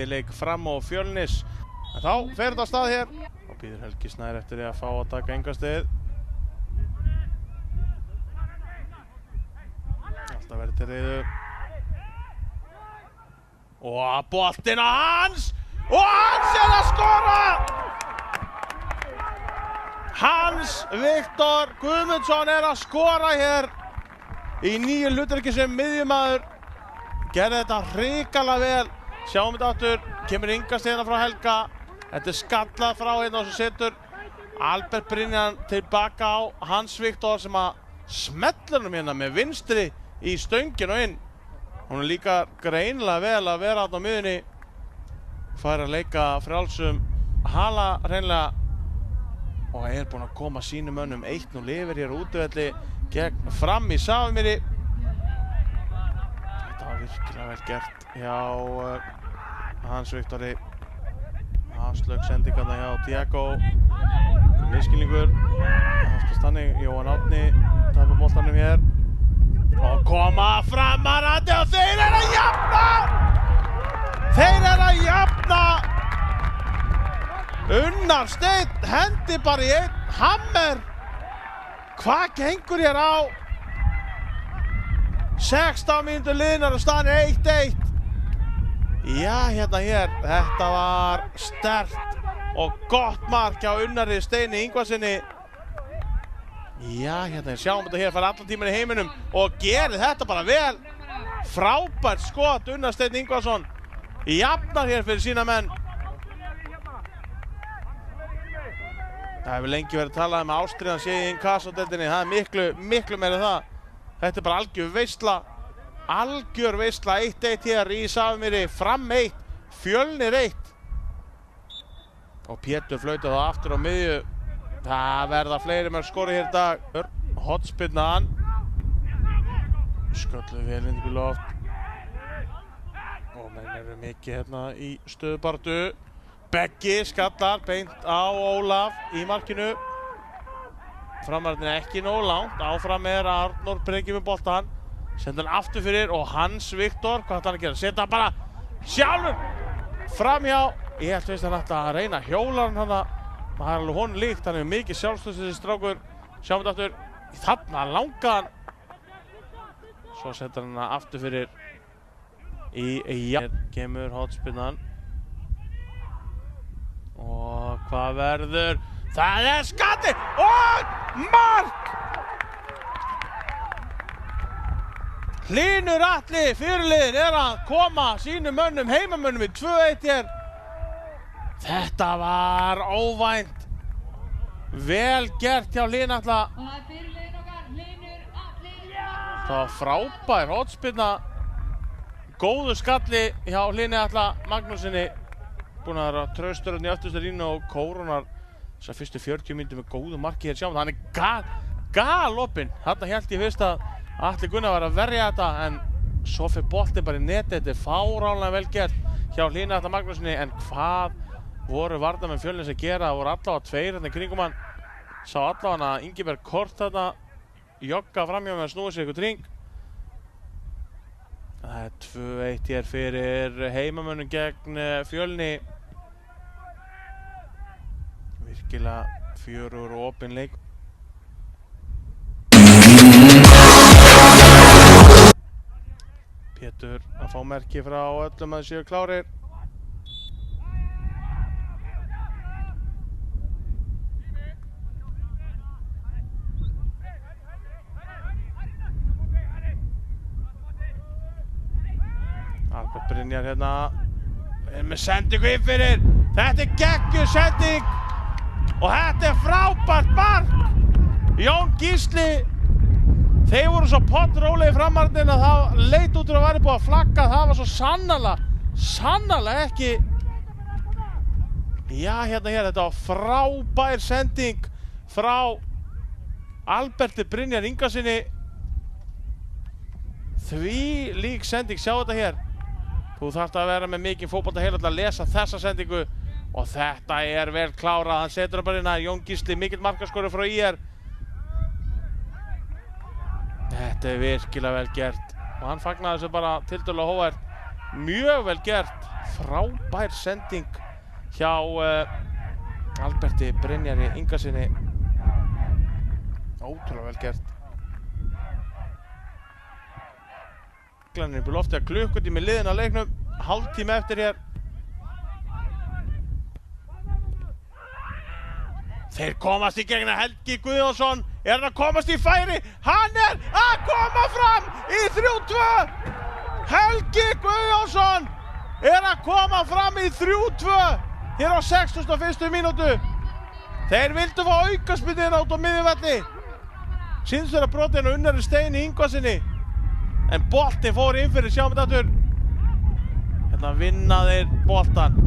leik Fram og Fjölnis. En þá fer þetta af stað hér. Og býður Helgi Snær eftir því að fá að taka engastegið. Alltaf verið til reiðu. Og boltinn á Hans! Og Hans er að skora! Hans Viktor Guðmundsson er að skora hér í nýju hlutverki sem miðjumaður. Gerði þetta hrikalega vel. Sjáum þetta aftur, kemur innkastið frá Helga. Þetta er skallað frá hérna og svo setur Albert Brynjan tilbaka á Hans Viktor sem að smetlar hérna með vinstri í stöngin og inn. Hún er líka greinilega vel að vera þarna á miðjunni. Fær að leika frjálsum hala hreinlega og er búinn að koma sínum mönnum 1-0 yfir hér útivelli gegn Fram í Safamýri. Þetta var virkilega vel gert hjá Hans Viktori. Afslögg sendingarna hjá Diego. Misskilningur. Oftast þannig, Jóhann Árni tapar boltanum hér. Og koma Framarandi og þeir eru að jafna! Þeir eru að jafna! Unnar Steinn hendi bara í einn hammer. Hvað gengur hér á? 16 mínútur liðnar og staðan er 1-1. Já, hérna hér. Þetta var sterkt og gott mark hjá Unnari Steini Ingvarsinni. Já, hérna sjáum þetta hér, fær allan tíman í heiminum og gerir þetta bara vel. Frábært skot Unnar Steinn Ingvarsson. Jafnar hér fyrir sína menn. Það hefur lengi verið talað um að ástríðan sé í Inkasso-deildinni. Það er miklu meira það. Þetta er bara algjör veisla. Algjör veisla. 1-1 hér í Safamýri. Fram 1, Fjölnir 1. Og Pétur flautar það aftur á miðju. Það verða fleiri mörg skori hér í dag. Hotspinnan. Skölluð vel inn í loft. Og menn eru mikið hérna í stöðubaráttu. Beggi skallar beint á Ólaf í markinu. Framarðin er ekki nógu langt. Áfram er Arnór Breki með boltan. Sendur hann aftur fyrir og Hans Viktor, hvað ætlar hann að gera? Setja hann bara sjálfur framhjá. Ég held veist hann ætla að reyna að hjóla hann hana. Það er alveg honum líkt, hann hefur mikið sjálfstöðs þessi strákur. Sjáum þetta aftur. Þarna langaðan. Svo sendur hann aftur fyrir í Hér kemur hotspinnan. Og hvað verður? Það er skatti og mark! Hlynur Atli, fyrirliðinn, er að koma sínum mönnum, heimamönnum í 2-1 hér. Þetta var óvænt. Vel gert hjá Hlynur Atla. Það var frábær hotspinna. Góður skalli hjá Hlynur Atla Magnúsinni. Búinn að vera traustur hérna í öftustu línu og kórónar þessar fyrstu 40 mínútur með góðu marki hér sjáum. Hann er galopinn. Þarna hélt ég fyrst að Atli Gunnar var að verja þetta en svo fyrir boltinn bara í netið. Þetta er fáránlega vel gert hjá Hlynur Atla Magnúsinni en hvað voru varnarmenn Fjölnis að gera? Það voru allavega tveir hérna í kringum hann. Sá allavega að Ingiberg Kort þarna jogga framhjá með að snúa sér ykkur tring. Það er 2-1 hér fyrir heimamönnum gegn Fjölni. Virkilega fjörugur og opinn leik. Pétur að fá merki frá öllum að séu klárir. Albert Brynjar hérna með sendingu inn fyrir. Þetta er geggjuð sending og þetta er frábært mark. Jón Gísli, þeir voru svo pottrólegir Framarðin að það leit út úr að væri búið að flagga. Það var svo sannarlega ekki. Já, hérna þetta var frábær sending frá Alberti Brynjar Ingarsinni. Því lík sending, sjá þetta hér. Þú þarft að vera með mikinn fótbolta heila til að lesa þessa sendingu og þetta er vel klárað. Hann setur það bara inn að Jón Gísli, mikill markaskorur frá IR. Þetta er virkilega vel gert og hann fagnaði þessu bara tiltölulega hógvært. Mjög vel gert, frábær sending hjá Alberti Brynjari Ingasyni. Ótrúlega vel gert. Glanir upp í lofti að klukkutími liðin að leiknum, hálftími eftir hér. Þeir komast í gegn að Helgi Guðjónsson, hann að komast í færi, hann að koma fram í 3-2! Helgi Guðjónsson að koma fram í 3-2 hér á 61. mínútu. Þeir vildu fá aukaspyrnuna út á miðjuvelli. Síðan þeirra brotin og Unnari Steini Ingvarsinni. En boltinn fór inn fyrir, sjáum þetta aftur. Hérna vinna þeir boltan.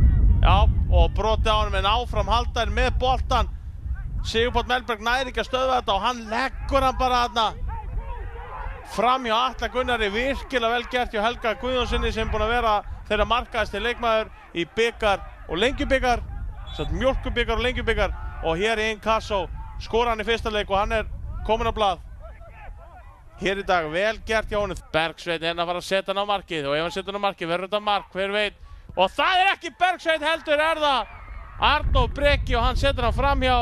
Já, og broti á honum en áfram halda þeir með boltan. Sigurpáll Melberg næri ekki að stöðva þetta og hann leggur hann bara þarna fram hjá Atla Gunnari. Virkilega vel gert hjá Helga Guðjónssoni sem búinn að vera þeirra markaðasti leikmaður í bikar og lengjubikar, mjólkubikar og lengjubikar, og hér í Inkasso skora hann í fyrsta leik og hann kominn á blað hér í dag. Vel gert hjá honum. Bergsveinn að fara að setja hann á markið og ef hann setja hann á markið verður þetta mark, hver veit. Og það ekki Bergsveinn heldur, það Arnór Breki og hann setur hann fram hjá